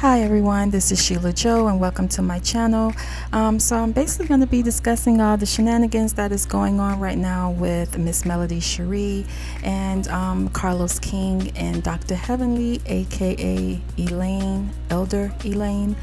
Hi everyone, this is Sheila Joe and welcome to my channel. So I'm basically going to be discussing all the shenanigans that is going on right now with Miss Melody Shari and Carlos King and Dr. Heavenly, aka Elaine, Elder Elaine,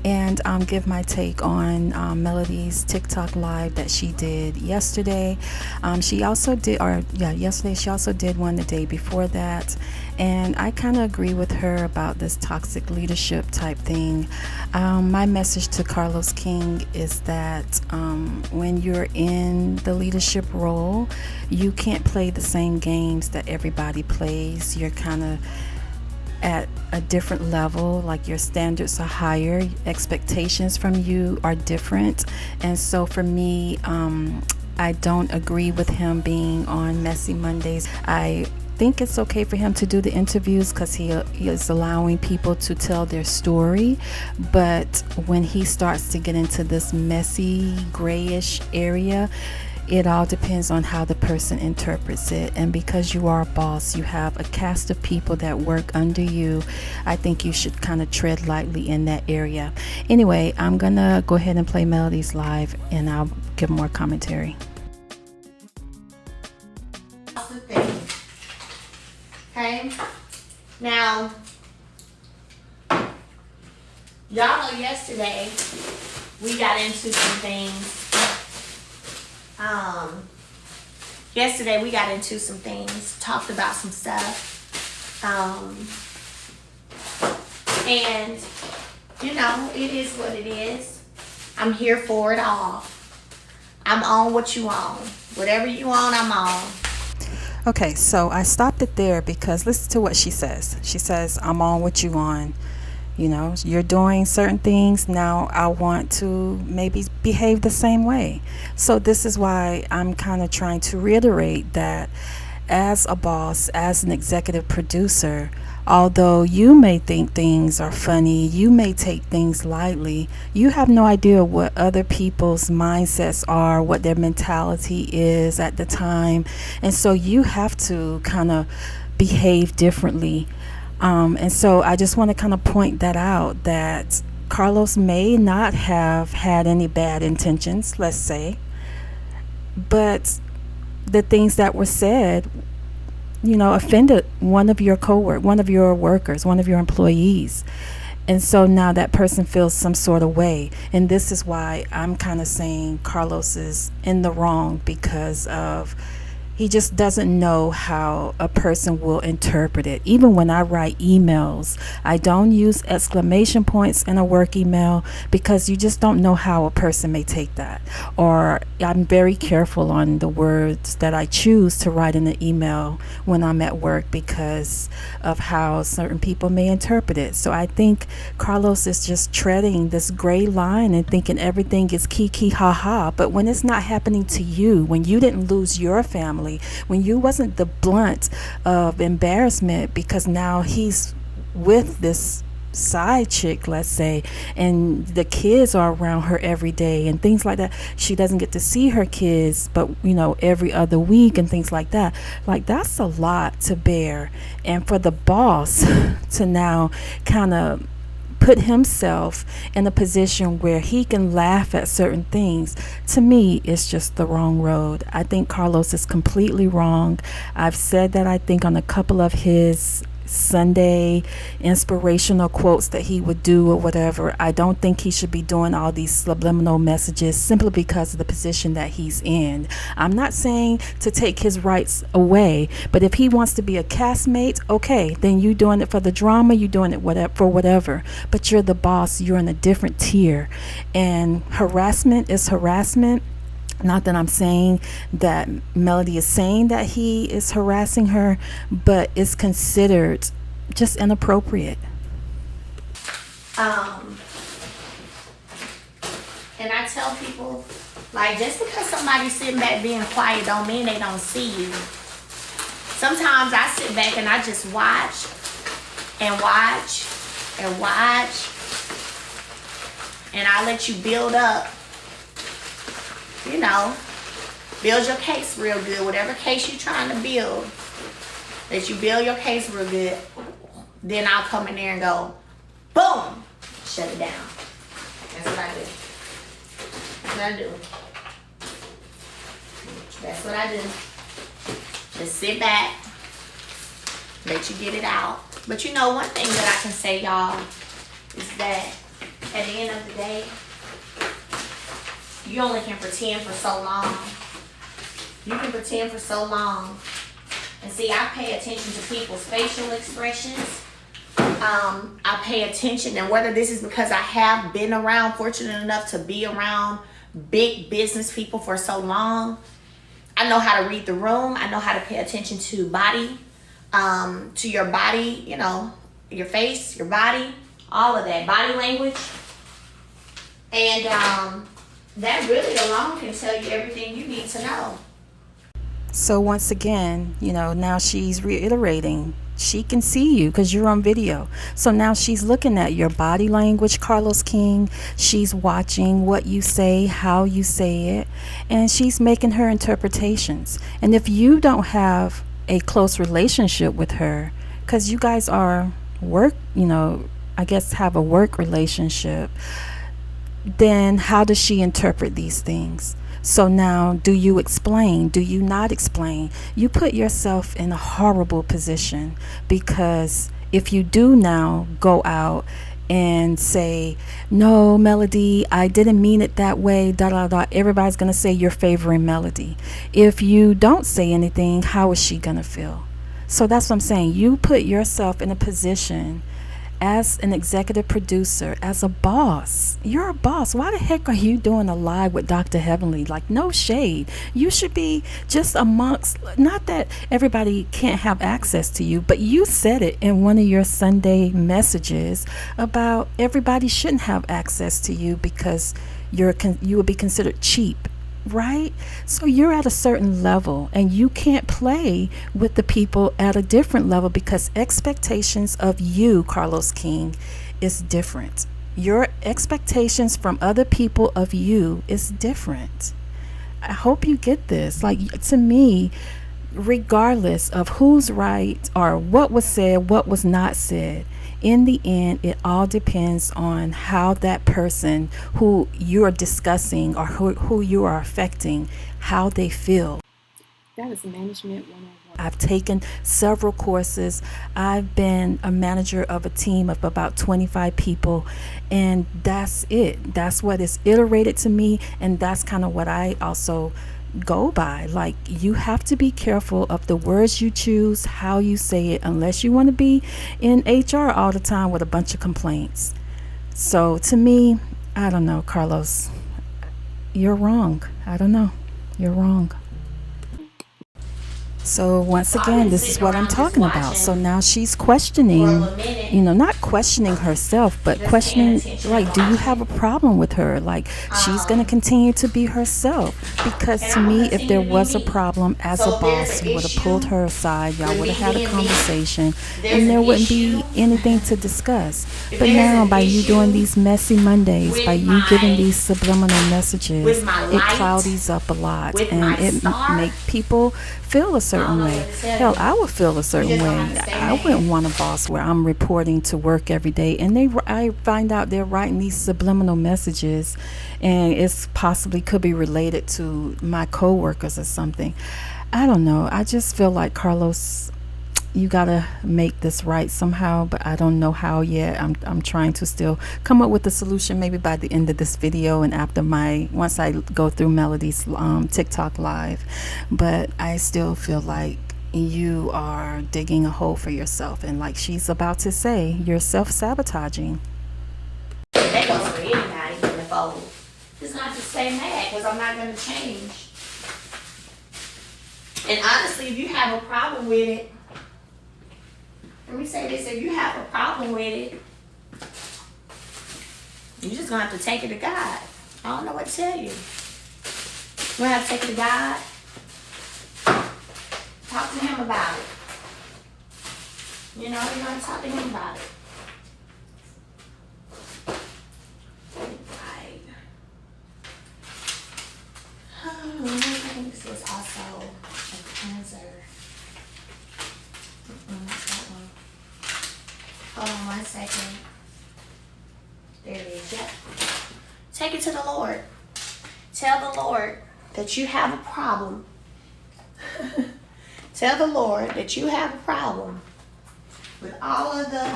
and give my take on Melody's TikTok live that she did yesterday. Yesterday she also did one the day before that. And I kind of agree with her about this toxic leadership type thing. My message to Carlos King is that when you're in the leadership role, you can't play the same games that everybody plays. You're kind of at a different level, like your standards are higher, expectations from you are different. And so for me, I don't agree with him being on Messy Mondays. I think it's okay for him to do the interviews because he is allowing people to tell their story, but when he starts to get into this messy grayish area, it all depends on how the person interprets it. And because you are a boss, you have a cast of people that work under you, I think you should kind of tread lightly in that area. Anyway, I'm gonna go ahead and play Melody's live and I'll give more commentary. Okay, now, y'all know yesterday we got into some things. Talked about some stuff. And, you know, it is what it is. I'm here for it all. I'm on what you on. Whatever you on, I'm on. Okay, so I stopped it there because listen to what she says. She says, I'm on what you on. You know, you're doing certain things. Now I want to maybe behave the same way. So this is why I'm kind of trying to reiterate that as a boss, as an executive producer, although you may think things are funny, you may take things lightly, you have no idea what other people's mindsets are, what their mentality is at the time. And so you have to kind of behave differently. And so I just want to kind of point that out, that Carlos may not have had any bad intentions, let's say, but the things that were said, you know, offended one of your one of your workers, one of your employees. And so now that person feels some sort of way. And this is why I'm kind of saying Carlos is in the wrong, because of he just doesn't know how a person will interpret it. Even when I write emails, I don't use exclamation points in a work email because you just don't know how a person may take that. Or I'm very careful on the words that I choose to write in the email when I'm at work because of how certain people may interpret it. So I think Carlos is just treading this gray line and thinking everything is kiki ha ha. But when it's not happening to you, when you didn't lose your family, when you wasn't the blunt of embarrassment because now he's with this side chick, let's say, and the kids are around her every day and things like that. She doesn't get to see her kids, but you know, every other week and things like that. Like, that's a lot to bear. And for the boss to now kind of put himself in a position where he can laugh at certain things, to me, it's just the wrong road. I think Carlos is completely wrong. I've said that I think on a couple of his Sunday inspirational quotes that he would do or whatever. I don't think he should be doing all these subliminal messages simply because of the position that he's in. I'm not saying to take his rights away, but if he wants to be a castmate, okay, then you doing it for the drama, you doing it for whatever. But you're the boss, you're in a different tier, and harassment is harassment. Not that I'm saying that Melody is saying that he is harassing her, but it's considered just inappropriate. And I tell people, like, just because somebody's sitting back being quiet don't mean they don't see you. Sometimes I sit back and I just watch and watch and watch, and I let you build up. You know, build your case real good. Whatever case you're trying to build, that you build your case real good. Then I'll come in there and go, boom, shut it down. That's what I do. That's what I do. That's what I do. Just sit back, let you get it out. But you know, one thing that I can say, y'all, is that at the end of the day, you only can pretend for so long. You can pretend for so long. And see, I pay attention to people's facial expressions. I pay attention, and whether this is because I have been around, fortunate enough to be around big business people for so long, I know how to read the room. I know how to pay attention to body, to your body, you know, your face, your body, all of that, body language. And that really alone can tell you everything you need to know. So once again, you know, now she's reiterating. She can see you because you're on video. So now she's looking at your body language, Carlos King. She's watching what you say, how you say it, and she's making her interpretations. And if you don't have a close relationship with her, because you guys are work, you know, I guess have a work relationship, then how does she interpret these things? So now, do you explain? Do you not explain? You put yourself in a horrible position, because if you do now go out and say, no, Melody, I didn't mean it that way, da da da, everybody's going to say you're favoring Melody. If you don't say anything, how is she going to feel? So that's what I'm saying. You put yourself in a position as an executive producer, as a boss. You're a boss. Why the heck are you doing a live with Dr. Heavenly? Like, no shade. You should be just amongst, not that everybody can't have access to you, but you said it in one of your Sunday messages about everybody shouldn't have access to you because you would be considered cheap. Right? So you're at a certain level, and you can't play with the people at a different level, because expectations of you, Carlos King, is different. Your expectations from other people of you is different. I hope you get this. Like, to me, regardless of who's right or what was said, what was not said, in the end, it all depends on how that person who you're discussing or who you are affecting, how they feel. That is Management 101. I've taken several courses. I've been a manager of a team of about 25 people, and that's it. That's what is iterated to me, and that's kind of what I also go by. Like, you have to be careful of the words you choose, how you say it, unless you want to be in HR all the time with a bunch of complaints. So to me, I don't know, Carlos, you're wrong. I don't know, you're wrong. So once again, this is what I'm talking about. So now she's questioning, you know, not questioning herself, but questioning, like, do you have a problem with her? Like, she's going to continue to be herself. Because to me, if there was a problem as a boss, you would have pulled her aside, y'all would have had a conversation, and there wouldn't be anything to discuss. But now, by you doing these messy Mondays, by you giving these subliminal messages, it cloudies up a lot, and it make people feel a certain way. Hell, I would feel a certain way. I wouldn't want a boss where I'm reporting to work every day, and I find out they're writing these subliminal messages, and it's possibly could be related to my coworkers or something. I don't know. I just feel like, Carlos, you gotta make this right somehow, but I don't know how yet. I'm trying to still come up with a solution, maybe by the end of this video and after once I go through Melody's TikTok live. But I still feel like you are digging a hole for yourself, and like she's about to say, you're self-sabotaging. That goes for anybody in the fold. Just not to stay mad, because I'm not going to change. And honestly, if you have a problem with it, let me say this, if you have a problem with it, you're just going to have to take it to God. I don't know what to tell you. You're going to have to take it to God. Talk to him about it. You know, you're going to talk to him about it. Right. I think this was also a cleanser. Not that one. Hold on 1 second. Take it to the Lord. Tell the Lord that you have a problem. Tell the Lord that you have a problem with all of the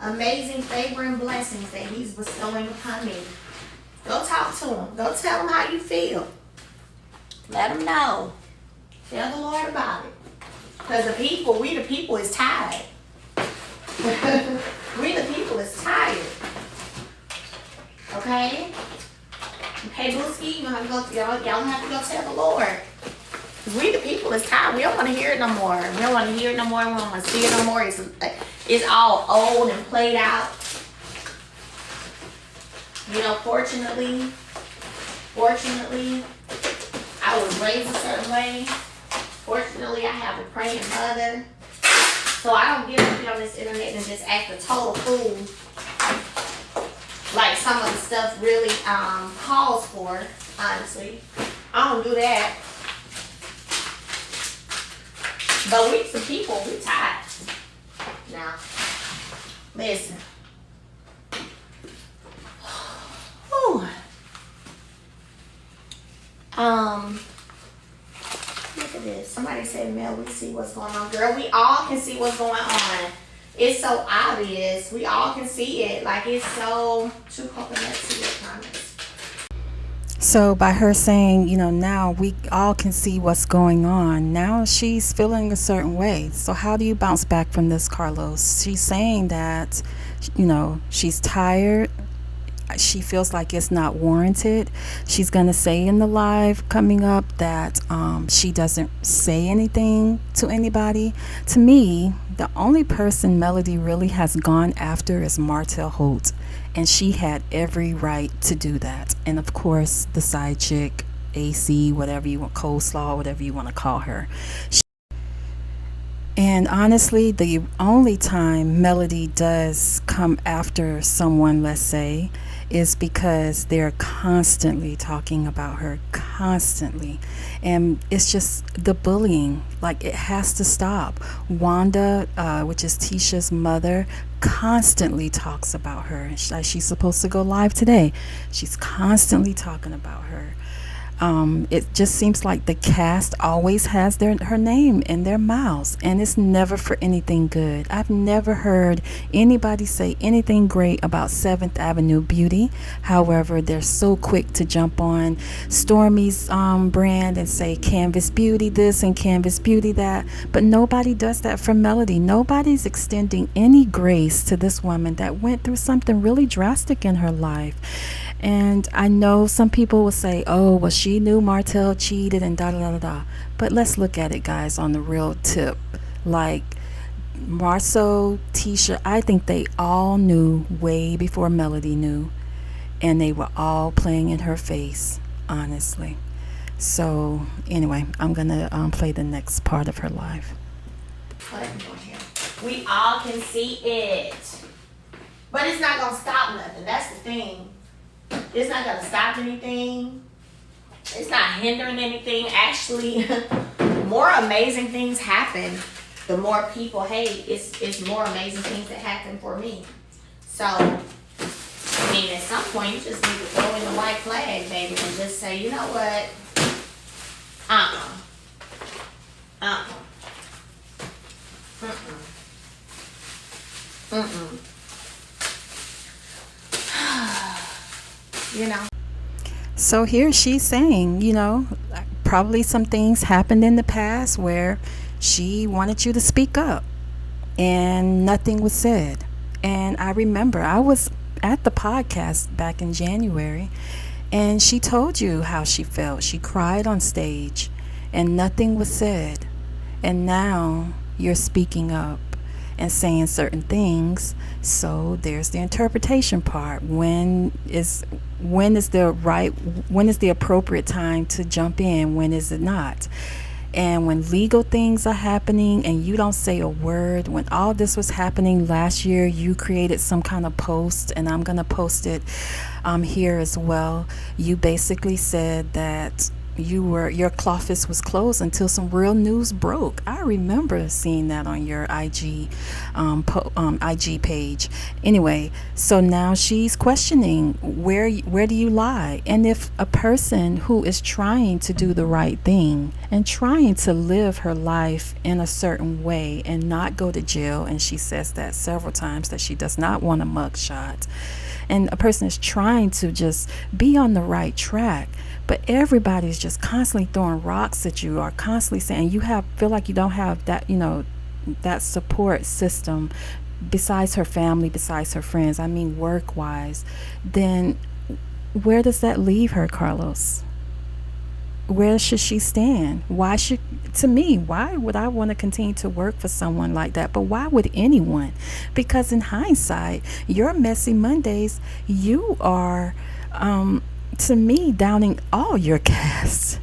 amazing favor and blessings that he's bestowing upon me. Go talk to him. Go tell him how you feel. Let him know. Tell the Lord about it. Because we the people is tired. We the people is tired. Okay? Okay, Booski, y'all don't have to go tell the Lord. Because we the people is tired. We don't want to hear it no more. We don't want to hear it no more. We don't want to see it no more. It's all old and played out. You know, fortunately, I was raised a certain way. Fortunately, I have a praying mother. So I don't get up on this internet and just act a total fool like some of the stuff really calls for, honestly. I don't do that. But we some people, we tired. Now, listen. Whew. Look at this. Somebody said, Mel, we see what's going on. Girl, we all can see what's going on. It's so obvious. We all can see it. Like, it's so... Two coconuts to your comments. So by her saying, now we all can see what's going on, now she's feeling a certain way. So how do you bounce back from this, Carlos? She's saying that, she's tired. She feels like it's not warranted. She's going to say in the live coming up that she doesn't say anything to anybody. To me, the only person Melody really has gone after is Martell Holt, and she had every right to do that. And of course, the side chick, AC, whatever you want, coleslaw, whatever you want to call her. And honestly, the only time Melody does come after someone, let's say, is because they're constantly talking about her, constantly. And it's just the bullying. Like, it has to stop. Wanda, which is Tisha's mother, constantly talks about her. She's supposed to go live today. She's constantly talking about her. It just seems like the cast always has her name in their mouths, and it's never for anything good. I've never heard anybody say anything great about 7th Avenue Beauty. However, they're so quick to jump on Stormy's brand and say Canvas Beauty this and Canvas Beauty that, but nobody does that for Melody. Nobody's extending any grace to this woman that went through something really drastic in her life. And I know some people will say, oh, well, she knew Martell cheated and da-da-da-da-da. But let's look at it, guys, on the real tip. Like, Marceau, Tisha, I think they all knew way before Melody knew. And they were all playing in her face, honestly. So, anyway, I'm going to play the next part of her live. We all can see it. But it's not going to stop nothing. That's the thing. It's not going to stop anything. It's not hindering anything. Actually, more amazing things happen. The more people hate, it's more amazing things that happen for me. So, I mean, at some point, you just need to throw in the white flag, baby, and just say, you know what? You know. So here she's saying, probably some things happened in the past where she wanted you to speak up and nothing was said. And I remember I was at the podcast back in January, and she told you how she felt. She cried on stage and nothing was said. And now you're speaking up and saying certain things. So there's the interpretation part. When is the appropriate time to jump in? When is it not? And when legal things are happening and you don't say a word, when all this was happening last year, you created some kind of post, and I'm going to post it here as well. You basically said that your office was closed until some real news broke. I remember seeing that on your IG page. Anyway, so now she's questioning where do you lie? And if a person who is trying to do the right thing and trying to live her life in a certain way and not go to jail, and she says that several times that she does not want a mugshot, and a person is trying to just be on the right track, but everybody's just constantly throwing rocks at you, or constantly saying feel like you don't have that, that support system besides her family, besides her friends, I mean work wise, then where does that leave her, Carlos? Where should she stand? To me, why would I want to continue to work for someone like that? But why would anyone? Because in hindsight, your messy Mondays, you are, to me, downing all your cast.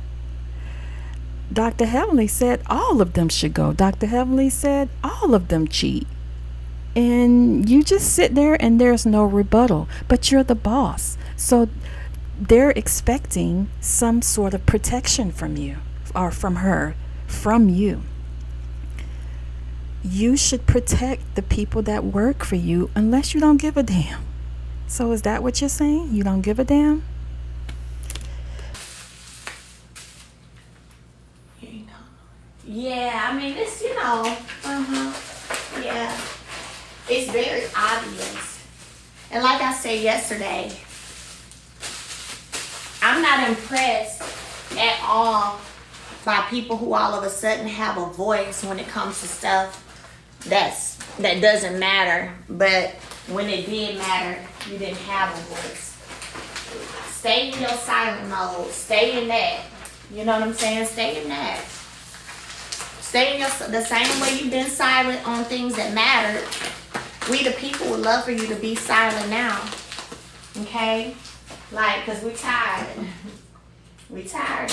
Dr. Heavenly said all of them should go. Dr. Heavenly said all of them cheat. And you just sit there and there's no rebuttal. But you're the boss. So they're expecting some sort of protection from you, or from her, from you. You should protect the people that work for you unless you don't give a damn. So is that what you're saying? You don't give a damn? Yeah, I mean, it's, yeah. It's very obvious. And like I said yesterday, I'm not impressed at all by people who all of a sudden have a voice when it comes to stuff that doesn't matter. But when it did matter, you didn't have a voice. Stay in your silent mode. Stay in that. You know what I'm saying? Stay in that. Stay in the same way you've been silent on things that mattered. We the people would love for you to be silent now. Okay? Like, because we're tired. We're tired.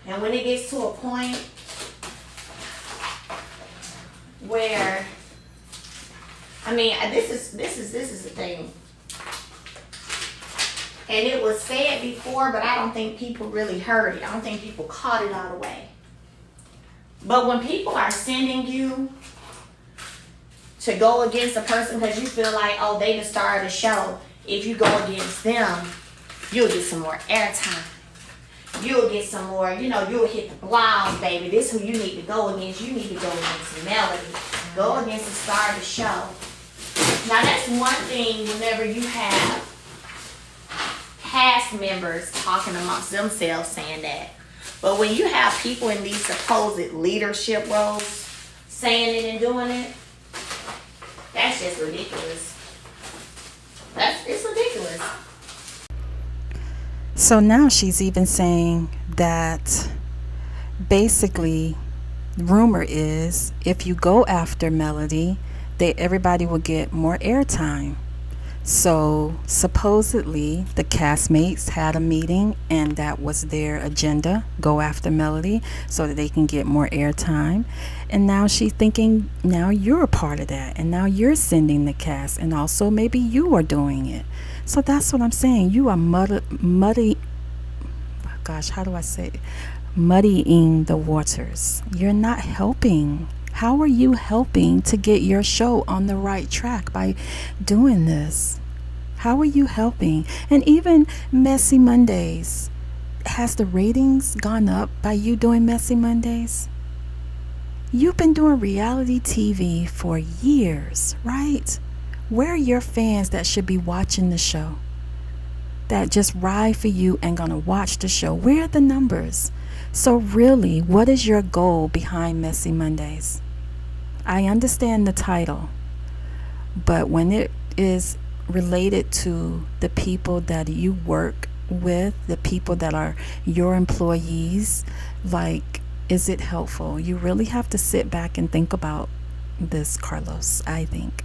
And when it gets to a point where, I mean, this is the thing. And it was said before, but I don't think people really heard it. I don't think people caught it all the way. But when people are sending you to go against a person because you feel like, oh, they the star of the show, if you go against them, you'll get some more airtime. You'll get some more, you'll hit the blogs, baby. This is who you need to go against. You need to go against Melody. Go against the star of the show. Now, that's one thing whenever you have cast members talking amongst themselves saying that. But when you have people in these supposed leadership roles saying it and doing it, that's just ridiculous. It's ridiculous. So now she's even saying that basically, rumor is if you go after Melody, everybody will get more airtime. So supposedly the castmates had a meeting and that was their agenda, go after Melody so that they can get more airtime. And now she's thinking, now you're a part of that, and now you're sending the cast, and also maybe you are doing it. So that's what I'm saying. You are muddying the waters. You're not helping. How are you helping to get your show on the right track by doing this? How are you helping? And even Messy Mondays, has the ratings gone up by you doing Messy Mondays? You've been doing reality TV for years, right? Where are your fans that should be watching the show? That just ride for you and gonna watch the show? Where are the numbers? So really, what is your goal behind Messy Mondays? I understand the title, but when it is related to the people that you work with, the people that are your employees, like, is it helpful? You really have to sit back and think about this, Carlos, I think.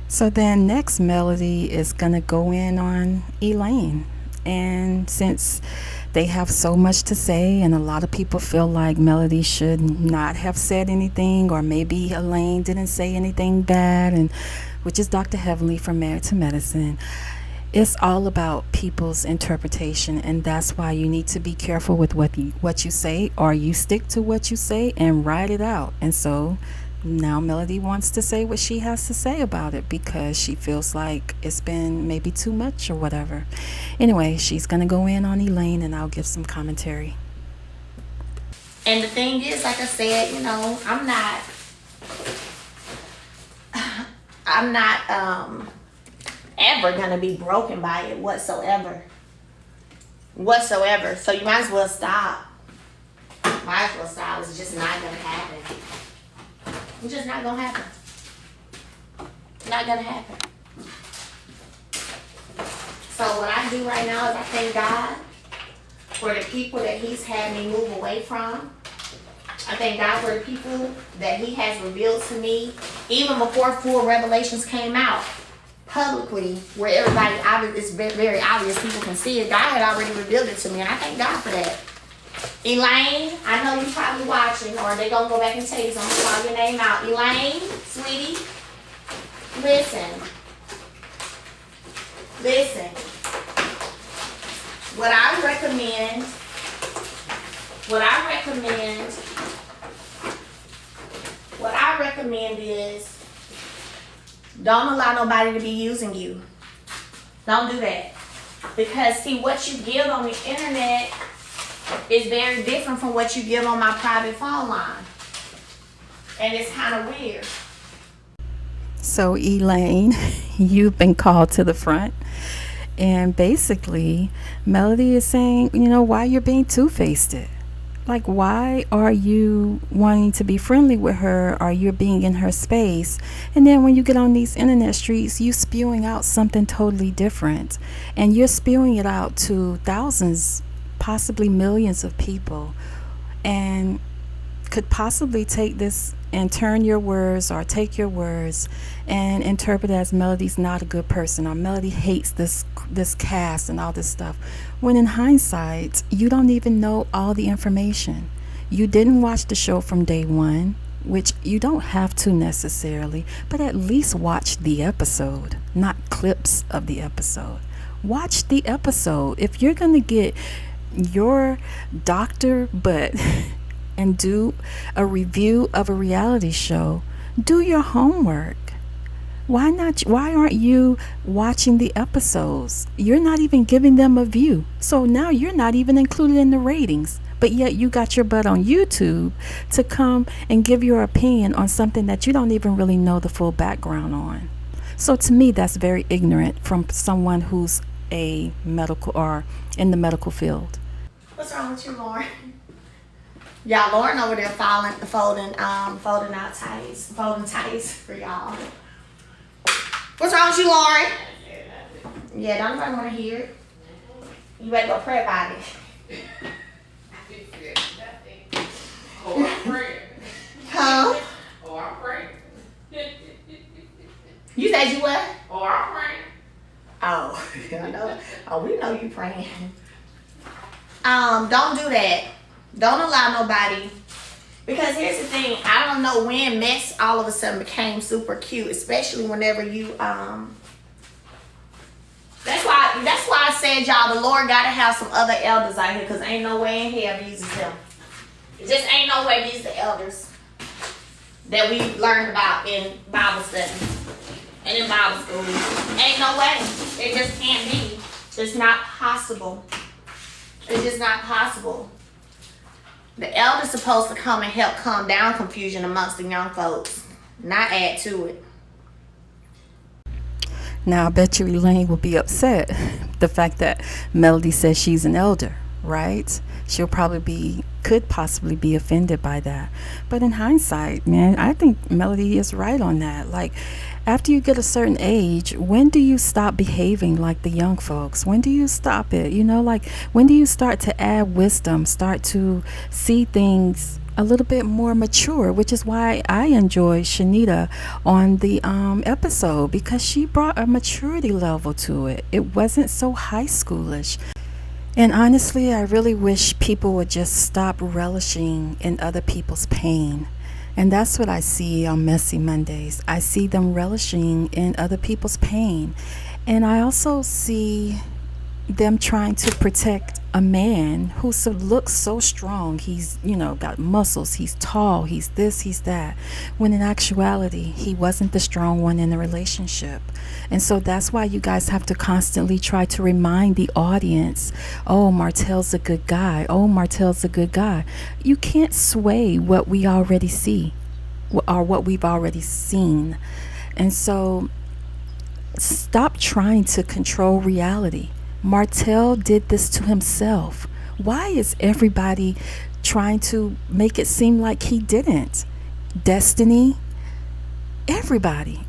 So then next, Melody is going to go in on Elaine. And since they have so much to say and a lot of people feel like Melody should not have said anything, or maybe Elaine didn't say anything bad, and which is Dr. Heavenly from Married to Medicine, It's all about people's interpretation, and that's why you need to be careful with what you say, or you stick to what you say and write it out. And so now Melody wants to say what she has to say about it because she feels like it's been maybe too much or whatever. Anyway, she's going to go in on Elaine and I'll give some commentary. And the thing is, like I said, I'm not ever gonna be broken by it whatsoever. So you might as well stop. It's just not gonna happen. It's just not gonna happen. Not gonna happen. So what I do right now is I thank God for the people that He's had me move away from. I thank God for the people that He has revealed to me, even before full revelations came out publicly, where everybody, it's very obvious, people can see it. God had already revealed it to me, and I thank God for that. Elaine, I know you're probably watching, or they're going to go back and tell you, so I'm going to call your name out. Elaine, sweetie, listen. What I recommend is don't allow nobody to be using you. Don't do that. Because see, what you give on the internet is very different from what you give on my private phone line. And it's kind of weird. So, Elaine, you've been called to the front. And basically, Melody is saying, why you're being two-faced. Like, why are you wanting to be friendly with her, or you're being in her space, and then when you get on these internet streets, you spewing out something totally different, and you're spewing it out to thousands, possibly millions of people, and could possibly take this and turn your words, or take your words and interpret it as Melody's not a good person, or Melody hates this cast and all this stuff, when in hindsight you don't even know all the information. You didn't watch the show from day one, which you don't have to necessarily, but at least watch the episode, not clips of the episode. Watch the episode. If you're gonna get your doctor butt and do a review of a reality show, do your homework. Why not? Why aren't you watching the episodes? You're not even giving them a view. So now you're not even included in the ratings. But yet you got your butt on YouTube to come and give your opinion on something that you don't even really know the full background on. So to me, that's very ignorant from someone who's a medical or in the medical field. What's wrong with you, Lauren? Y'all, Lauren over there folding tights for y'all. What's wrong with you, Lauren? Yeah, don't nobody want to hear it. You better go pray about it. Oh, I'm praying. Huh? Oh, I'm praying. You said you what? Oh, I'm praying. Oh, I know. Oh, we know you praying. Don't do that. Don't allow nobody. Because here's the thing, I don't know when mess all of a sudden became super cute, especially whenever you That's why I said, y'all, the Lord gotta have some other elders out here, because ain't no way in hell he uses them. It just ain't no way these the elders that we learned about in Bible study and in Bible school. Ain't no way. It just can't be. It's not possible. It's just not possible. The elder's supposed to come and help calm down confusion amongst the young folks, not add to it. Now, I bet you Elaine will be upset the fact that Melody says she's an elder, right? She'll could possibly be offended by that. But in hindsight, man, I think Melody is right on that. Like, after you get a certain age, when do you stop behaving like the young folks? When do you stop it? Like, when do you start to add wisdom, start to see things a little bit more mature, which is why I enjoyed Shanita on the episode, because she brought a maturity level to it. It wasn't so high schoolish. And honestly, I really wish people would just stop relishing in other people's pain. And that's what I see on Messy Mondays. I see them relishing in other people's pain. And I also see them trying to protect a man who looks so strong. He's, got muscles. He's tall. He's this, he's that. When in actuality, he wasn't the strong one in the relationship. And so that's why you guys have to constantly try to remind the audience, oh, Martell's a good guy. Oh, Martell's a good guy. You can't sway what we already see or what we've already seen. And so stop trying to control reality. Martell did this to himself. Why is everybody trying to make it seem like he didn't? Destiny, everybody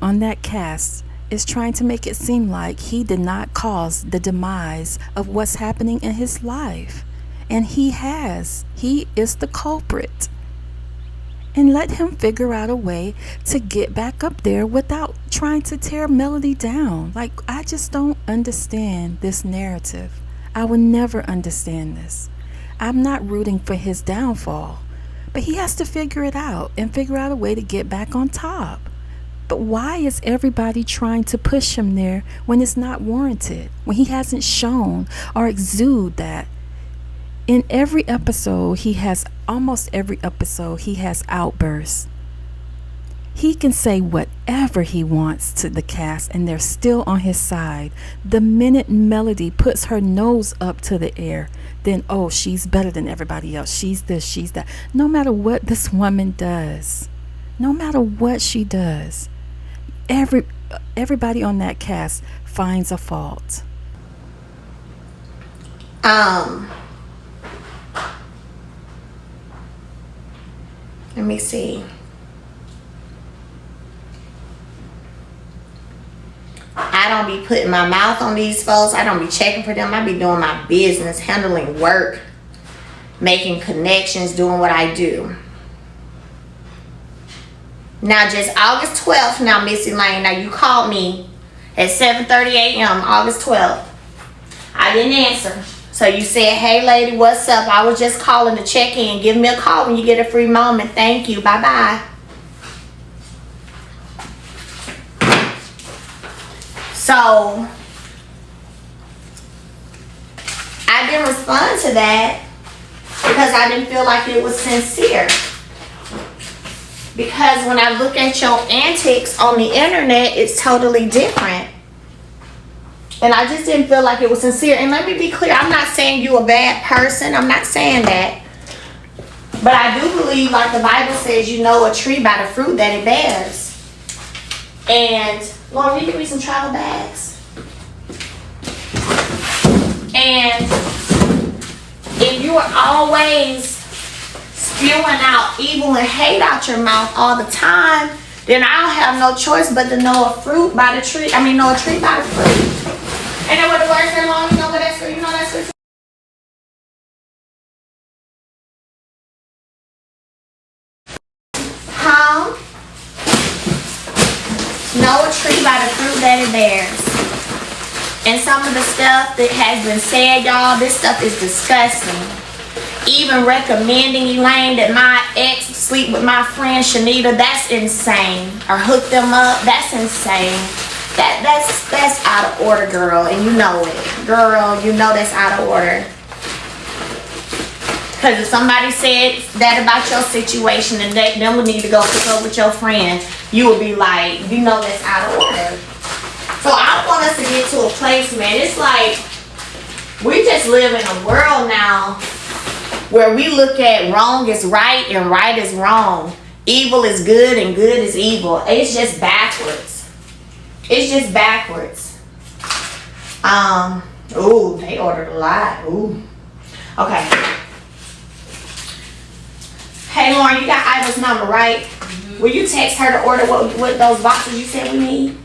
on that cast is trying to make it seem like he did not cause the demise of what's happening in his life. And he has. He is the culprit. And let him figure out a way to get back up there without trying to tear Melody down. Like, I just don't understand this narrative. I will never understand this. I'm not rooting for his downfall, but he has to figure it out and figure out a way to get back on top. But why is everybody trying to push him there when it's not warranted, when he hasn't shown or exude that? In every episode, almost every episode, he has outbursts. He can say whatever he wants to the cast and they're still on his side. The minute Melody puts her nose up to the air, then, oh, she's better than everybody else. She's this, she's that. No matter what this woman does, no matter what she does, everybody on that cast finds a fault. Let me see. I don't be putting my mouth on these folks. I don't be checking for them. I be doing my business, handling work, making connections, doing what I do. Now, just August 12th, now, Missy Lane, now you called me at 7:30 a.m., August 12th. I didn't answer. So you said, hey, lady, what's up? I was just calling to check in. Give me a call when you get a free moment. Thank you. Bye-bye. So I didn't respond to that because I didn't feel like it was sincere. Because when I look at your antics on the internet, it's totally different. And I just didn't feel like it was sincere. And let me be clear, I'm not saying you're a bad person. I'm not saying that. But I do believe, like the Bible says, you know a tree by the fruit that it bears. And, Lauren, you give me some travel bags. And if you are always spewing out evil and hate out your mouth all the time, then I'll have no choice but to know a fruit by the tree. Know a tree by the fruit. And then what the word said, Lauren, you know what that's good? You know that's good? Know a tree by the fruit that it bears. And some of the stuff that has been said, y'all, this stuff is disgusting. Even recommending, Elaine, that my ex sleep with my friend Shanita, that's insane. Or hook them up, that's insane. That's out of order, girl, and you know it. Girl, you know that's out of order. Because if somebody said that about your situation and them would need to go hook up with your friend, you would be like, you know that's out of order. So I want us to get to a place, man. It's like we just live in a world now where we look at wrong is right and right is wrong. Evil is good and good is evil. It's just backwards. It's just backwards. Ooh, they ordered a lot. Ooh. Okay. Hey, Lauren, you got Iva's number, right? Mm-hmm. Will you text her to order what those boxes you said we need?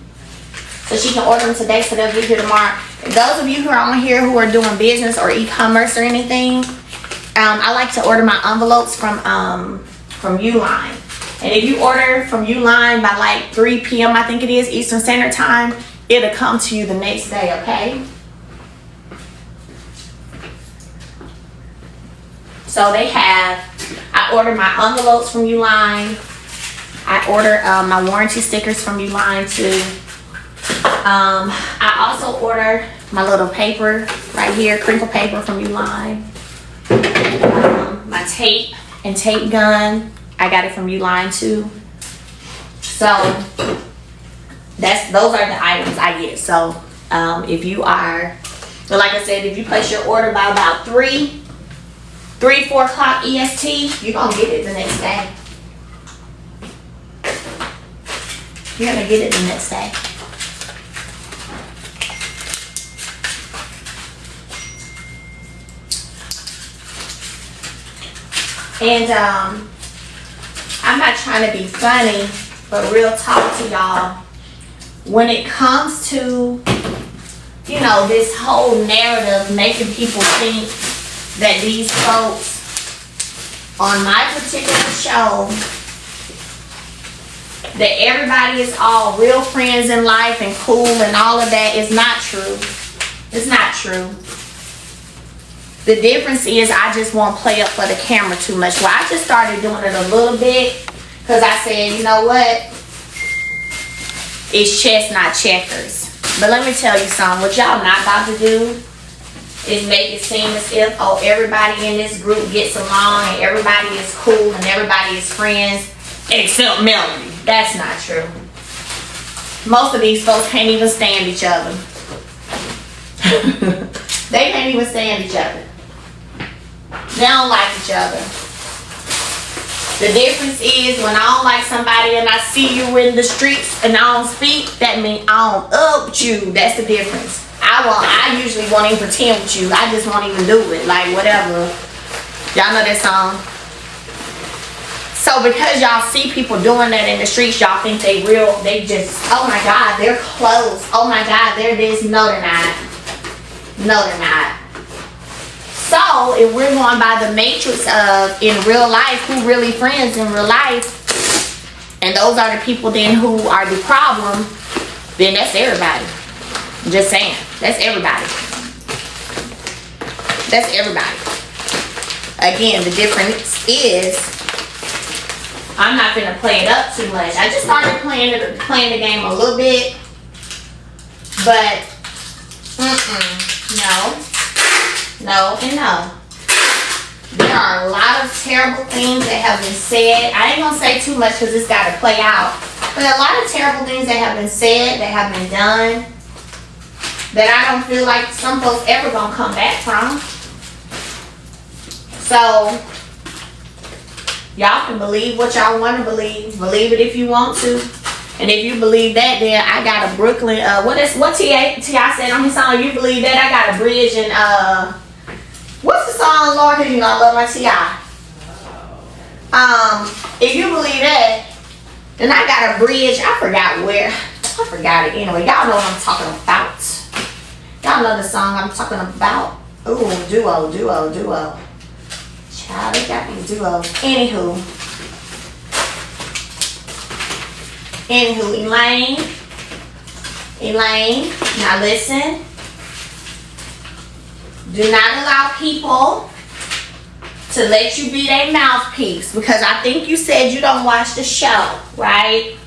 So she can order them today so they'll get here tomorrow. Those of you who are on here who are doing business or e-commerce or anything, I like to order my envelopes from Uline. And if you order from Uline by like 3 p.m., I think it is, Eastern Standard Time, it'll come to you the next day, okay? So I order my envelopes from Uline. I order my warranty stickers from Uline too. I also ordered my little paper right here, crinkle paper from Uline. My tape and tape gun, I got it from Uline too. So those are the items I get. So if you are, like I said, if you place your order by about 4 o'clock EST, you're gonna get it the next day. You're gonna get it the next day. And I'm not trying to be funny, but real talk to y'all. When it comes to, you know, this whole narrative making people think that these folks on my particular show, that everybody is all real friends in life and cool and all of that, is not true. It's not true. The difference is I just won't play up for the camera too much. Well, I just started doing it a little bit because I said, you know what? It's chess, not checkers. But let me tell you something. What y'all not about to do is make it seem as if, oh, everybody in this group gets along and everybody is cool and everybody is friends except Melody. That's not true. Most of these folks can't even stand each other. They can't even stand each other. They don't like each other. The difference is when I don't like somebody and I see you in the streets and I don't speak, that means I don't up with you. That's the difference. I usually won't even pretend with you. I just won't even do it. Like whatever. Y'all know that song? So because y'all see people doing that in the streets, y'all think they real, they just, oh my God, they're close. Oh my God, they're this. No, they're not. No, they're not. So if we're going by the matrix of in real life, who really friends in real life, and those are the people then who are the problem, then that's everybody. Just saying, that's everybody. That's everybody. Again, the difference is I'm not gonna play it up too much. I just started playing the game a little bit, but no and no. There are a lot of terrible things that have been said. I ain't gonna say too much because it's got to play out. But a lot of terrible things that have been said, that have been done, that I don't feel like some folks ever gonna come back from. So y'all can believe what y'all want to believe. Believe it if you want to. And if you believe that, then I got a Brooklyn, what T.I. said on his song, you believe that, I got a bridge in, what's the song, Lord, because you know I love my T.I. If you believe that, then I got a bridge, I forgot where, I forgot it anyway. Y'all know what I'm talking about. Y'all know the song I'm talking about. Ooh, duo. Child, they got these duos. Anywho, Elaine, now listen. Do not allow people to let you be their mouthpiece, because I think you said you don't watch the show, right?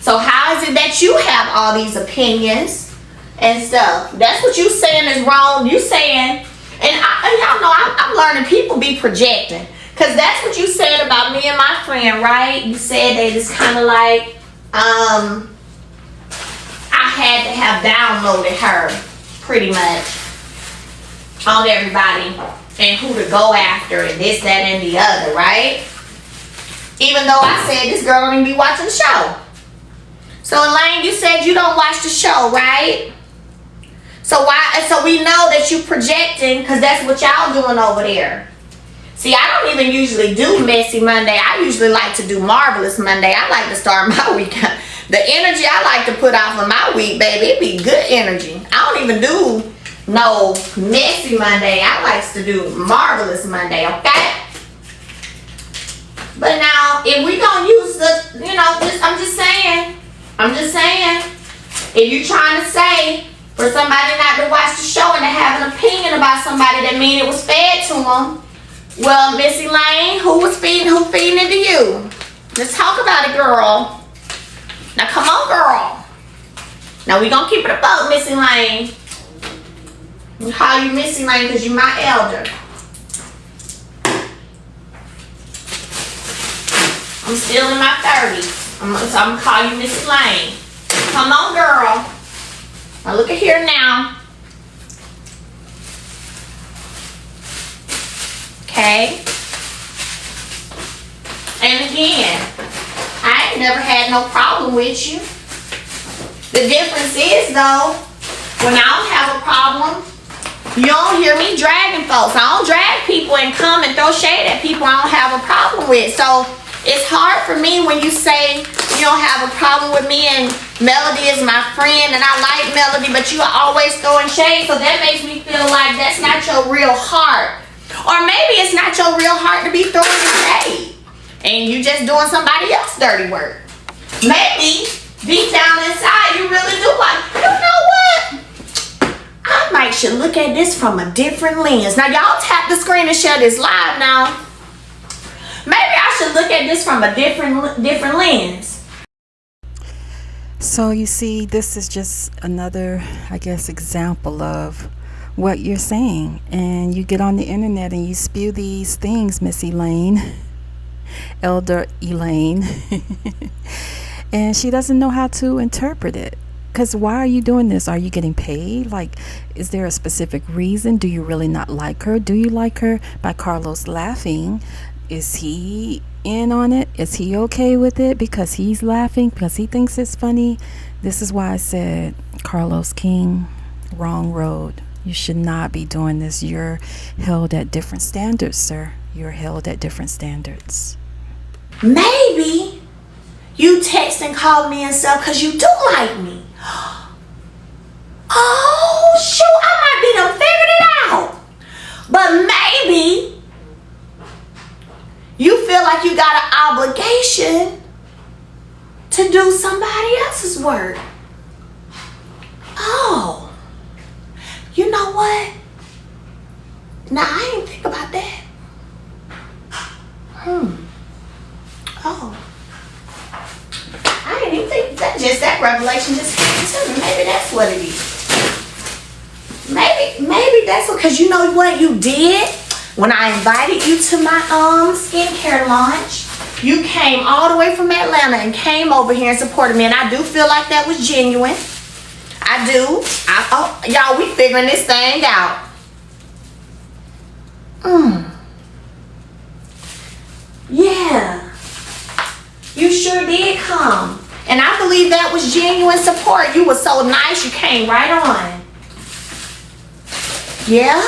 So how is it that you have all these opinions and stuff? That's what you saying is wrong. You saying, and y'all know I'm learning people be projecting, because that's what you said about me and my friend, right? You said that it's kind of like I had to have downloaded her pretty much on everybody and who to go after and this, that, and the other, right? Even though I said this girl don't even be watching the show. So Elaine, you said you don't watch the show, right? So why? So we know that you projecting, because that's what y'all doing over there. See, I don't even usually do Messy Monday. I usually like to do Marvelous Monday. I like to start my week. The energy I like to put out for my week, baby, it be good energy. I don't even do no Messy Monday. I like to do Marvelous Monday, okay? But now, if we don't use the, you know, this, I'm just saying, if you're trying to say for somebody not to watch the show and to have an opinion about somebody, that mean it was fed to them. Well, Missy Lane, who feeding it to you? Let's talk about it, girl. Now, come on, girl. Now we gonna keep it above Missy Lane. We call you Missy Lane because you my elder. I'm still in my 30s. So I'm gonna call you Missy Lane. Come on, girl. Now look at here now. Okay. And again, I ain't never had no problem with you. The difference is though, when I don't have a problem, you don't hear me dragging folks. I don't drag people and come and throw shade at people I don't have a problem with. So it's hard for me when you say you don't have a problem with me and Melody is my friend and I like Melody, but you are always throwing shade. So that makes me feel like that's not your real heart. Or maybe it's not your real heart to be throwing shade and you just doing somebody else's dirty work. Maybe deep down inside you really do like, you know what? I might should look at this from a different lens. Now y'all tap the screen and share this live now. Maybe I should look at this from a different lens. So you see, this is just another, I guess, example of what you're saying. And you get on the internet and you spew these things, Miss Elaine, Elder Elaine. And she doesn't know how to interpret it. Because why are you doing this? Are you getting paid? Like, is there a specific reason? Do you really not like her? Do you like her? By Carlos laughing, is he in on it? Is he okay with it because he's laughing, because he thinks it's funny? This is why I said, Carlos King, wrong road. You should not be doing this. You're held at different standards, sir. You're held at different standards. Maybe you text and call me and stuff because you do like me. Oh, shoot, I might be done figured it out. But maybe you feel like you got an obligation to do somebody else's work. Oh, you know what? Now, I didn't think about that. Oh. I didn't even think that revelation just came to me. Maybe that's what it is. Maybe that's what, because you know what you did? When I invited you to my skincare launch, you came all the way from Atlanta and came over here and supported me. And I do feel like that was genuine. I do. Y'all, we figuring this thing out. Yeah. You sure did come. And I believe that was genuine support. You were so nice, you came right on. Yeah?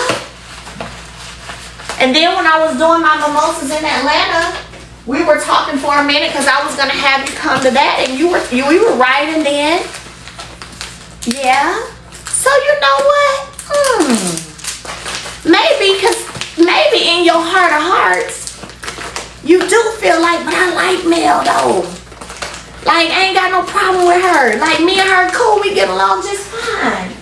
And then when I was doing my mimosas in Atlanta, we were talking for a minute because I was going to have you come to that. And we were writing then. Yeah? So you know what? Maybe in your heart of hearts, you do feel like, but I like Mel though. Like, I ain't got no problem with her. Like, me and her cool, we get along just fine.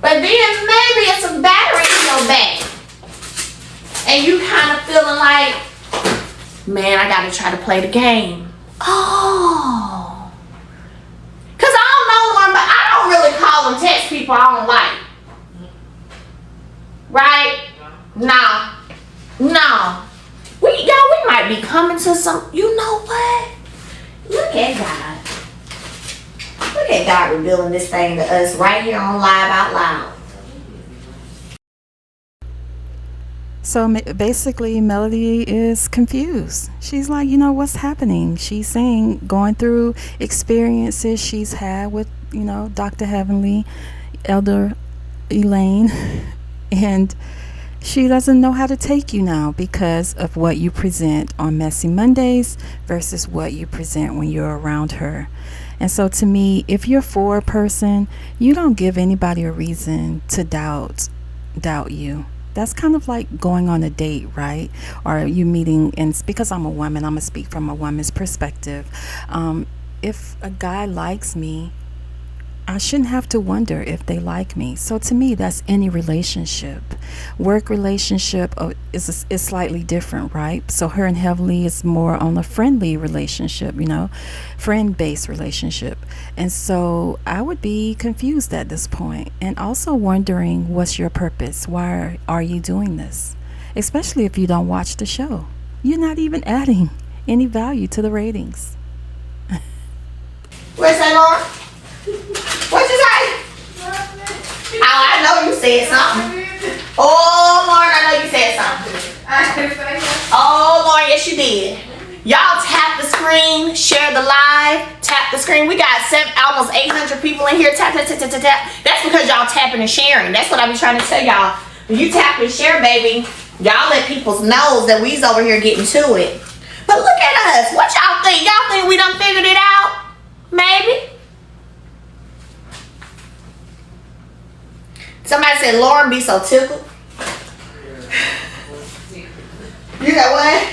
But then maybe it's a battery in your back. And you kind of feeling like, man, I gotta try to play the game. Oh. Cause I don't know one, but I don't really call and text people I don't like. Right? No. We might be coming to some, you know what? Look at God. Look at God revealing this thing to us right here on Live Out Loud. So basically, Melody is confused. She's like, you know, what's happening? She's saying, going through experiences she's had with, you know, Dr. Heavenly, Elder Elaine, and she doesn't know how to take you now because of what you present on Messy Mondays versus what you present when you're around her. And so to me, if you're for a person, you don't give anybody a reason to doubt you. That's kind of like going on a date, right? Or you meeting, and because I'm a woman, I'm going to speak from a woman's perspective. If a guy likes me, I shouldn't have to wonder if they like me. So to me, that's any relationship. Work relationship is slightly different, right? So her and Heavenly is more on a friendly relationship, friend-based relationship. And so I would be confused at this point and also wondering, what's your purpose? Why are you doing this? Especially if you don't watch the show. You're not even adding any value to the ratings. Where's that, Laura? What you say? Oh, I know you said something. Oh, Lauren, I know you said something. Oh, Lauren, yes you did. Y'all tap the screen, share the live, tap the screen. We got almost 800 people in here. Tap, tap, tap, tap, tap, tap. That's because y'all tapping and sharing. That's what I be trying to tell y'all. When you tap and share, baby, y'all let people know that we's over here getting to it. But look at us. What y'all think? Y'all think we done figured it out? Maybe. Somebody said Lauren be so tickled. You got what?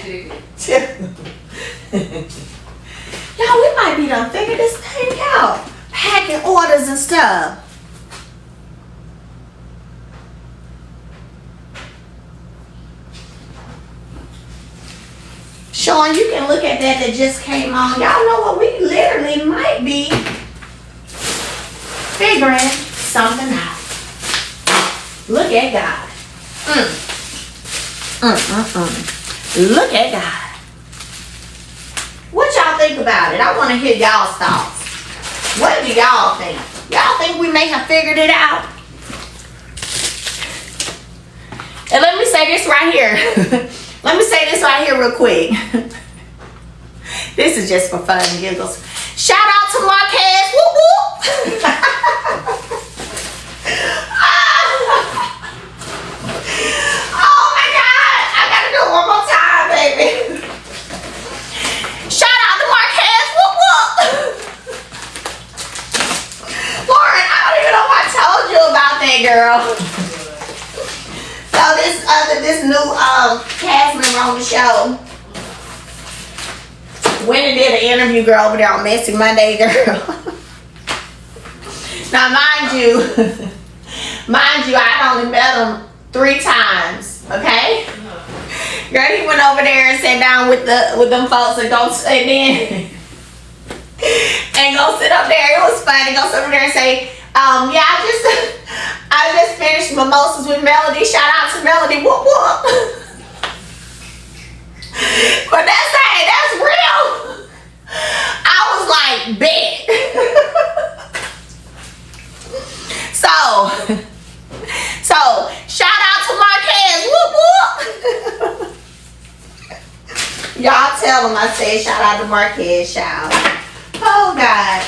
Tickled. Y'all, we might be done figured this thing out. Packing orders and stuff. Sean, you can look at that just came on. Y'all know what? We literally might be figuring something out. Look at God. Look at God. What y'all think about it? I want to hear y'all's thoughts. What do y'all think? Y'all think we may have figured it out? And let me say this right here. Let me say this right here real quick. This is just for fun and giggles. Shout out to Marquez. Whoop whoop. Oh my God. I gotta do it one more time, baby. Shout out to Marquez. Whoop whoop. Lauren, I don't even know if I told you about that, girl. So this new cast member on the show went and did an interview, girl, over there on Messy Monday, girl. Now, mind you, I only met him 3 times, okay? Girl, he went over there and sat down with them folks and go sit up there. It was funny. Go sit up there and say, yeah, I just finished mimosas with Melody. Shout out to Melody. Whoop whoop. But that's real. I was like, bet. So shout out to Marquez. Whoop whoop. Y'all tell him I said shout out to Marquez, child. Oh God.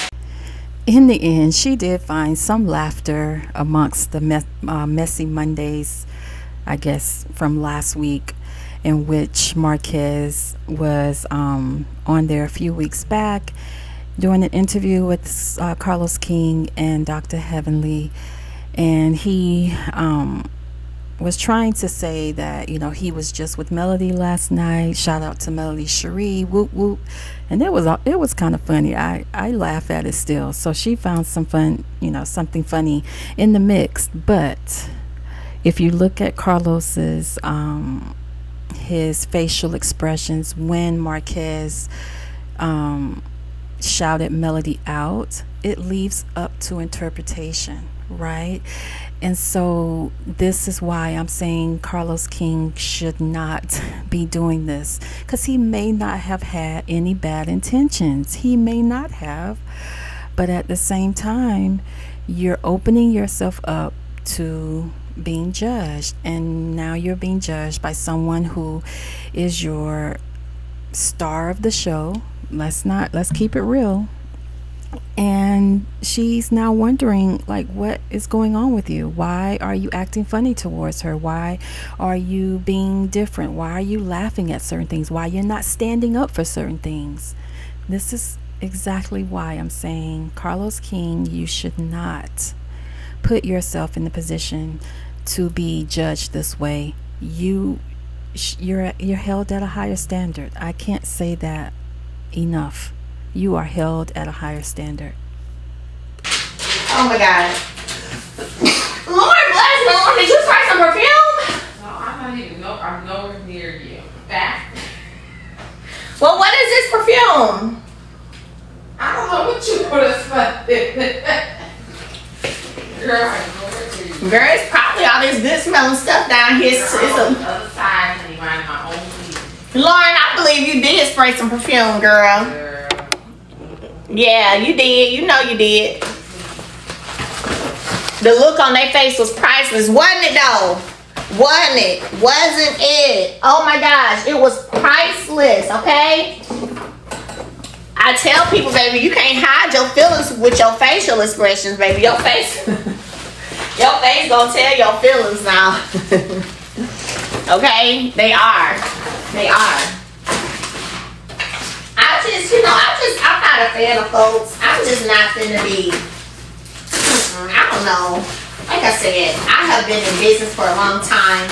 In the end, she did find some laughter amongst the Messy Mondays, I guess, from last week, in which Marquez was on there a few weeks back doing an interview with Carlos King and Dr. Heavenly, and he was trying to say that he was just with Melody last night. Shout out to Melody, Shari, whoop whoop. And it was kind of funny. I laugh at it still. So she found some fun, something funny in the mix. But if you look at Carlos's his facial expressions when Marquez shouted Melody out, it leaves up to interpretation, right? And so this is why I'm saying Carlos King should not be doing this, because he may not have had any bad intentions. He may not have, but at the same time, you're opening yourself up to being judged, and now you're being judged by someone who is your star of the show. Let's keep it real. And she's now wondering, like, what is going on with you? Why are you acting funny towards her? Why are you being different? Why are you laughing at certain things? Why you're not standing up for certain things? This is exactly why I'm saying, Carlos King, you should not put yourself in the position to be judged this way. You're held at a higher standard. I can't say that enough. You are held at a higher standard. Oh my God. Lord bless me, Lord. Did you spray some perfume? No, I'm not even I'm nowhere near you. Back. Well, what is this perfume? I don't know what you put us Girl, I'm nowhere near you. Girl, it's probably all this good smelling stuff down here. You're on the other side, honey, minding my own business. Lauren, I believe you did spray some perfume, girl. Girl. Yeah, you did. You know you did. The look on their face was priceless. Wasn't it though? Wasn't it? Wasn't it? Oh my gosh, it was priceless, okay? I tell people, baby, you can't hide your feelings with your facial expressions, baby. Your face gonna tell your feelings now. Okay? They are. I'm not a fan of folks. I'm just not finna be. I don't know. Like I said, I have been in business for a long time.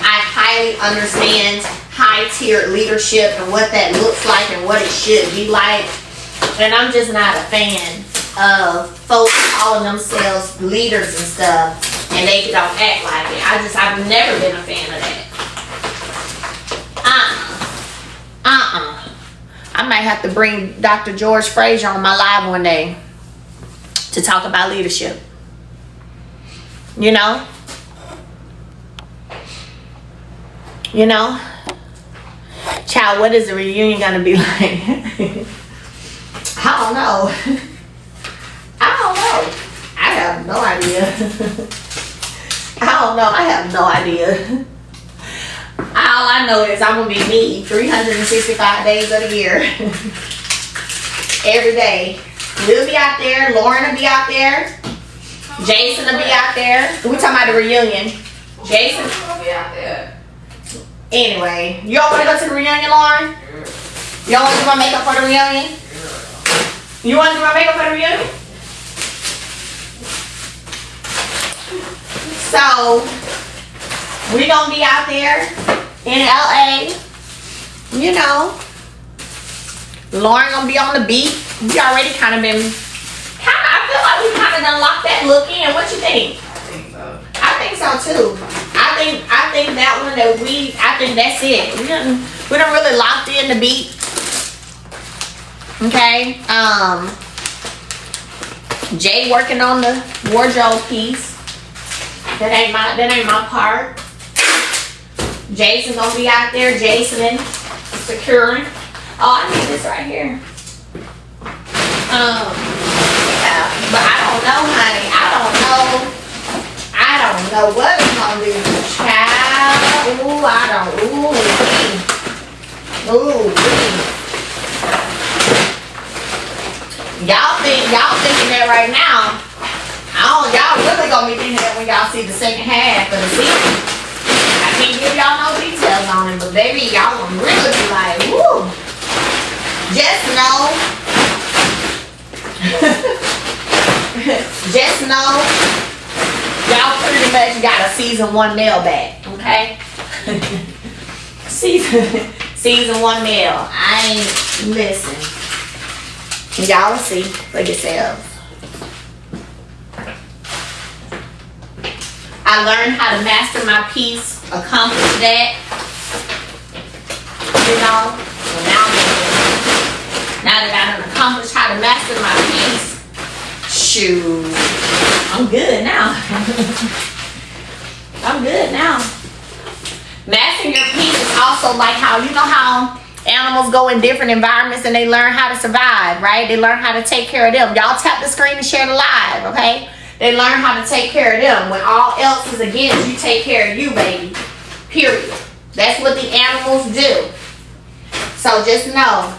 I highly understand high-tiered leadership and what that looks like and what it should be like. And I'm just not a fan of folks calling themselves leaders and stuff and they don't act like it. I've never been a fan of that. I might have to bring Dr. George Frazier on my live one day to talk about leadership. You know? Child, what is the reunion gonna be like? I don't know. I have no idea. I have no idea. All I know is I'm gonna be me 365 days of the year. Every day. We'll be out there. Lauren will be out there. Jason will be out there. We talking about the reunion. Jason I'll be out there. Anyway, you all want to go to the reunion, Lauren? You all want to do my makeup for the reunion? You want to do my makeup for the reunion? So, we going to be out there in LA. You know. Lauren going to be on the beat. We already kind of been... I feel like we kind of done locked that look in. What you think? I think so too. I think that one that I think that's it. We done really locked in the beat. Okay. Jay working on the wardrobe piece. That ain't my part. Jason's gonna be out there. Jason and securing. Oh, I need this right here. Yeah, but I don't know, honey. I don't know what it's gonna do. Child. Ooh, Y'all thinking that right now. Y'all really gonna be thinking that when y'all see the second half of the season. I can't give y'all no details on it, but baby, y'all gonna really be like, woo. Just know. Just know, y'all pretty much got a season 1 mail back, okay? season 1 mail. Listen. Y'all will see for yourselves. I learned how to master my piece, accomplish that. You know, so now that I done accomplished how to master my piece, shoot, I'm good now. I'm good now. Mastering your piece is also like how animals go in different environments and they learn how to survive, right? They learn how to take care of them. Y'all tap the screen and share the live, okay? They learn how to take care of them. When all else is against, you take care of you, baby. Period. That's what the animals do. So just know,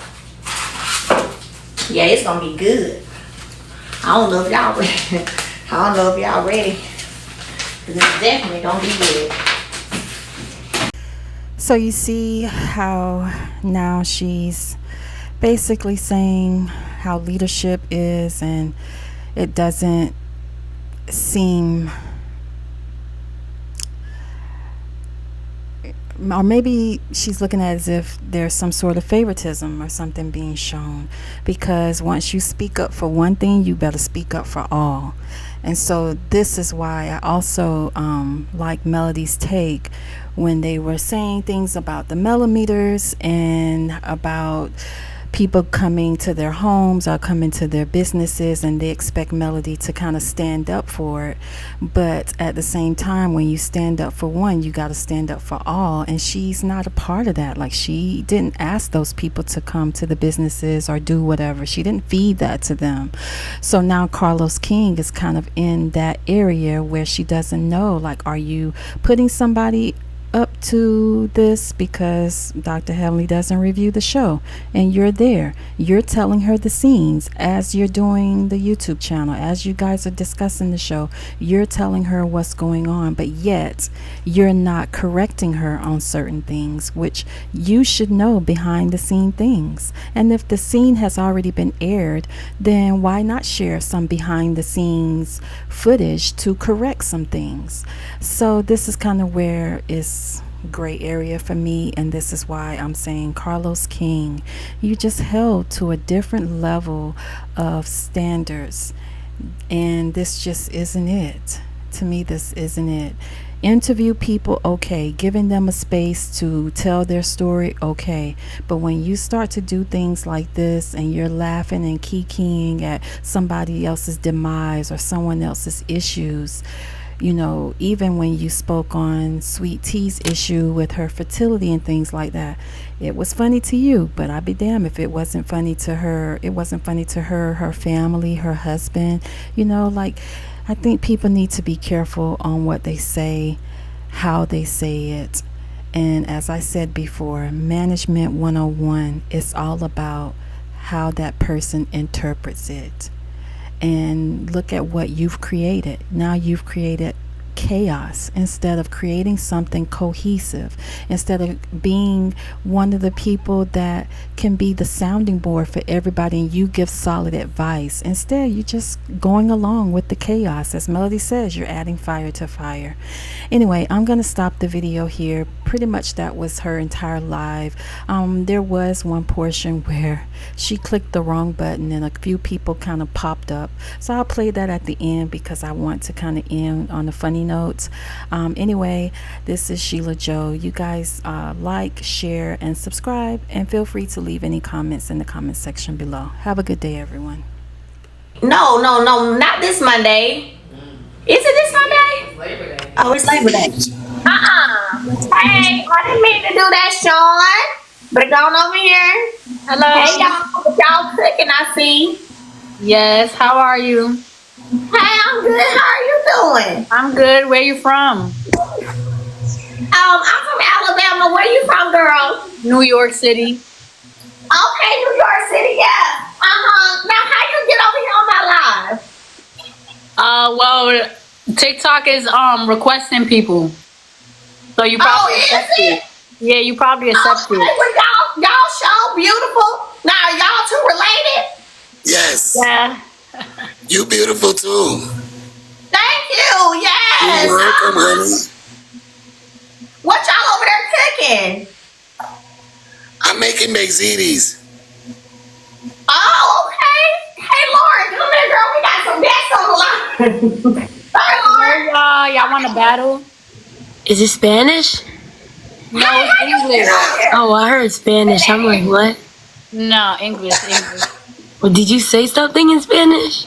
yeah, it's gonna be good. I don't know if y'all ready. Cause it's definitely gonna be good. So you see how now she's basically saying how leadership is, and it doesn't seem or maybe she's looking at it as if there's some sort of favoritism or something being shown, because once you speak up for one thing, you better speak up for all. And so this is why I also like Melody's take when they were saying things about the millimeters and about people coming to their homes or coming to their businesses, and they expect Melody to kind of stand up for it. But at the same time, when you stand up for one, you got to stand up for all. And she's not a part of that. Like, she didn't ask those people to come to the businesses or do whatever. She didn't feed that to them. So now Carlos King is kind of in that area where she doesn't know, like, are you putting somebody up to this because Dr. Heavenly doesn't review the show, and you're there, you're telling her the scenes as you're doing the YouTube channel, as you guys are discussing the show, you're telling her what's going on, but yet you're not correcting her on certain things, which you should know behind the scene things. And if the scene has already been aired, then why not share some behind the scenes footage to correct some things? So this is kind of where it's gray area for me, and this is why I'm saying, Carlos King, you just held to a different level of standards, and this just isn't it. To me, this isn't it. Interview people, okay. Giving them a space to tell their story, okay. But when you start to do things like this and you're laughing and kikiing at somebody else's demise or someone else's issues, you know, even when you spoke on Sweet Tea's issue with her fertility and things like that, it was funny to you, but I'd be damned if it wasn't funny to her. It wasn't funny to her, her family, her husband. You know, like, I think people need to be careful on what they say, how they say it. And as I said before, management 101 is all about how that person interprets it. And look at what you've created. Now you've created chaos instead of creating something cohesive, instead of being one of the people that can be the sounding board for everybody and you give solid advice. Instead, you're just going along with the chaos. As Melody says, you're adding fire to fire. Anyway, I'm going to stop the video here. Pretty much that was her entire live. There was one portion where she clicked the wrong button and a few people kind of popped up. So I'll play that at the end because I want to kind of end on the funny notes. Anyway, this is Sheila Joe. You guys like, share, and subscribe, and feel free to leave any comments in the comment section below. Have a good day, everyone. No, not this Monday. Is it this Monday? Labor Day. Oh, it's Labor Day. Hey, I didn't mean to do that, Sean. But go on over here. Hello. Hey, y'all cooking, I see. Yes. How are you? Hey, I'm good. How are you doing? I'm good. Where you from? I'm from Alabama. Where you from, girl? New York City. Okay, New York City, yeah. Now, how you get over here on my live? Well, TikTok is requesting people. So you probably Is accepted. it? Yeah, you probably accepted. Okay, well, y'all so beautiful. Now, y'all two related? Yes. Yeah. You beautiful too. Thank you. Yes. You're welcome, honey. What y'all over there cooking? I'm making McZitis. Oh, okay. Hey, Lauren, come here, girl. We got some guests on the line. Hi, Lauren. Y'all want to battle? Is it Spanish? No, it's English. Oh, I heard Spanish. I'm like, what? No, English. Well, did you say something in Spanish?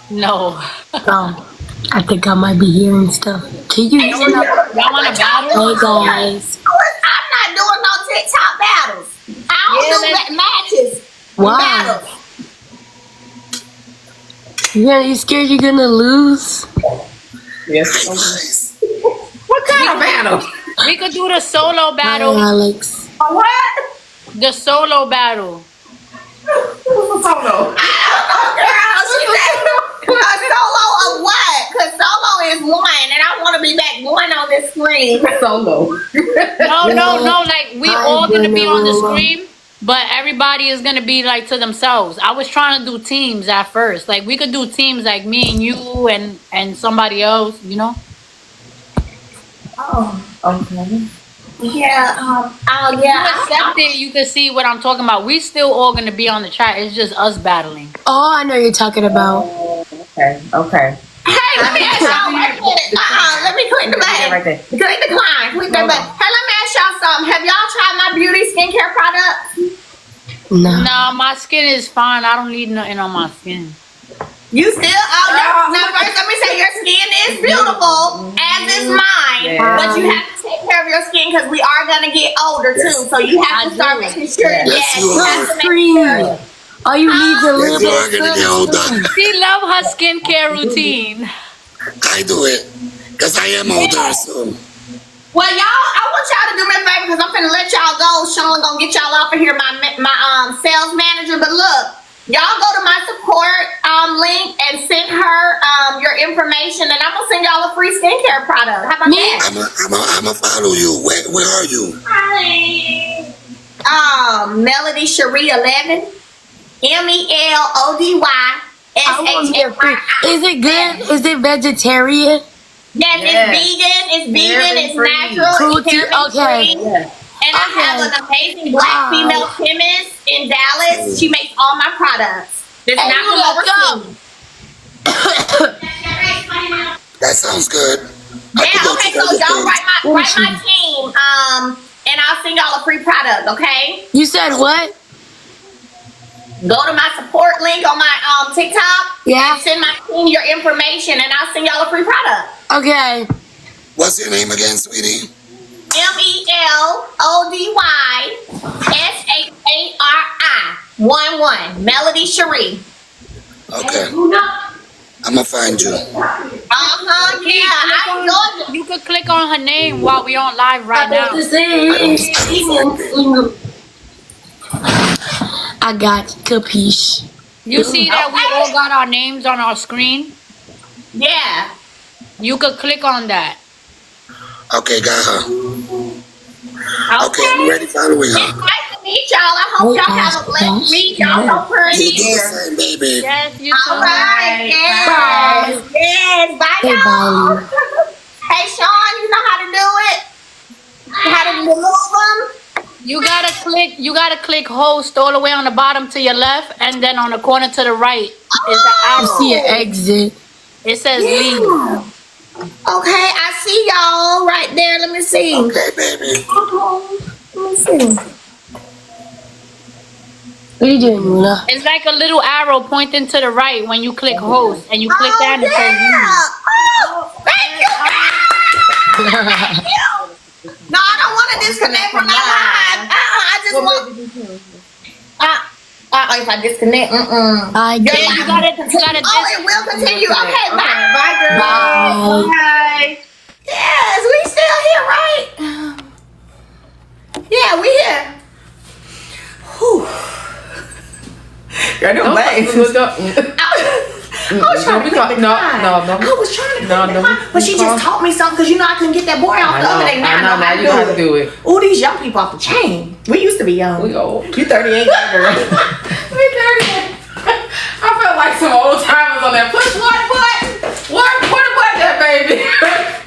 No. Oh, I think I might be hearing stuff. Can you? Y'all want to battle? Hey guys. I'm not doing no TikTok battles. I don't do matches. Why? Battles. You scared you're gonna lose? Yes. What kind of battle? We could do the solo battle. Hi, Alex. What? The solo battle. Solo. I don't know, girl. She said a solo of what? Because solo is one, and I want to be back one on this screen. Solo. No. Like, we I'm all gonna be on the gonna- screen, but everybody is gonna be like to themselves. I was trying to do teams at first. Like, we could do teams like me and you and somebody else, you know? Oh, okay. Yeah. Oh If you yeah. accept it, you can see what I'm talking about. We still all gonna be on the chat. It's just us battling. Oh, I know you're talking about. Okay. Okay. Hey, let me ask y'all. Wait a minute. Let me click the button. Right there. Click decline. Click that button. Hey, let me ask y'all something. Have y'all tried my beauty skincare products? No. Nah, my skin is fine. I don't need nothing on my skin. You still? Now first let me say your skin is beautiful, as is mine. Yeah. But you have to take care of your skin because we are gonna get older too. So you have to start making sure. Yes, you you are. have to make sure. All you need is a Yes, little you are bit gonna of get older. She love her skincare routine. I do it. Because I am older, so. Well, y'all, I want y'all to do me a favor because I'm finna let y'all go. Sean gonna get y'all off of here, my sales manager. But look, y'all go to my support link and send her your information, and I'm gonna send y'all a free skincare product. How about that? I'm a follow you. Where are you? Melody Shari 11, MELODY I want me a free. SHARI. Is it good? Is it vegetarian? Yes, it's vegan, it's Free. natural, Cruelty, it's okay. free. And I have an amazing black female chemist in Dallas. She makes all my products. It's Hey, not Lula, from overseas. That sounds good. Yeah, okay, so y'all write my team, and I'll send y'all a free product, okay? You said what? Go to my support link on my TikTok. Yeah. And send my team your information, and I'll send y'all a free product. Okay. What's your name again, sweetie? MELODYSHARI 11 Melody Shari. Okay. I'm gonna find you. Yeah, I know You could click on her name while we on live right now. I got capiche. You see that we all got our names on our screen? Yeah. You could click on that. Okay, got her. Okay, I'm ready following It's her. nice to meet y'all. I hope y'all have a blessed week. Y'all so pretty. You do the same, baby. Yes, you too. All right. Yes. Bye. Yes. Bye, Hey, y'all. bye. Hey, Sean, you know how to do it? How to remove them? You gotta click host all the way on the bottom to your left, and then on the corner to the right is the You see arrow. an exit. It says leave. Okay, I see y'all right there. Let me see. Okay, baby. Let me see. What are you doing, Luna? It's like a little arrow pointing to the right when you click host, and you click that and it says leave. Oh, thank you, guys. Thank you. No, I don't want to disconnect from my live. I just want. If I disconnect, I Your get live You will gotta continue. Oh, it will continue. Okay, bye. Bye, girl. Bye. Bye. Yes, we still here, right? Yeah, we here. Whew. Girl, Don't I was trying to click no. I was trying to click No, the no, decline, but she just taught me something because you know I couldn't get that boy off the other day. Now I know how to you know how to do it. Ooh, these young people off the chain. We used to be young. We old. You 38, girl. We 38. I felt like some old timers on that. Push one button that baby.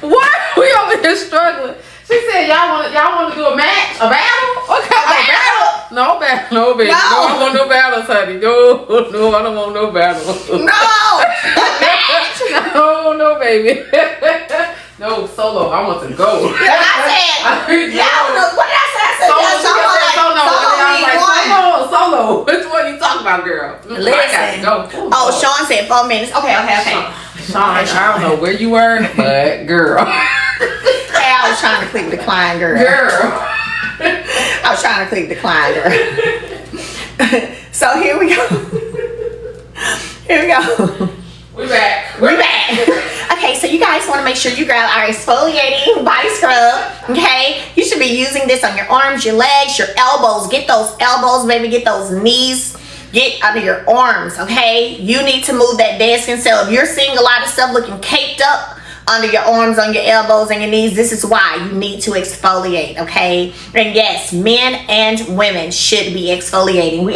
What? We over here struggling. She said, y'all want to do a match, a battle? Okay, a battle. No battle, no baby. No, I don't want no battles, honey. No, I don't want no battles. No, No, baby. No, solo. I want to go. I said, what did I say? I said, Solo. Which one you talking about, girl? Listen. I gotta go. Oh, Sean said 4 minutes. Okay. Sean, I don't know where you were, but girl. Hey, I was trying to click decline, girl. I was trying to click decline, girl. So here we go. We back. We're back. Okay, so you guys want to make sure you grab our exfoliating body scrub. Okay, you should be using this on your arms, your legs, your elbows. Get those elbows, baby. Get those knees. Get under your arms. Okay, you need to move that dead skin cell. If you're seeing a lot of stuff looking caked up under your arms, on your elbows, and your knees, this is why you need to exfoliate. Okay, and yes, men and women should be exfoliating. We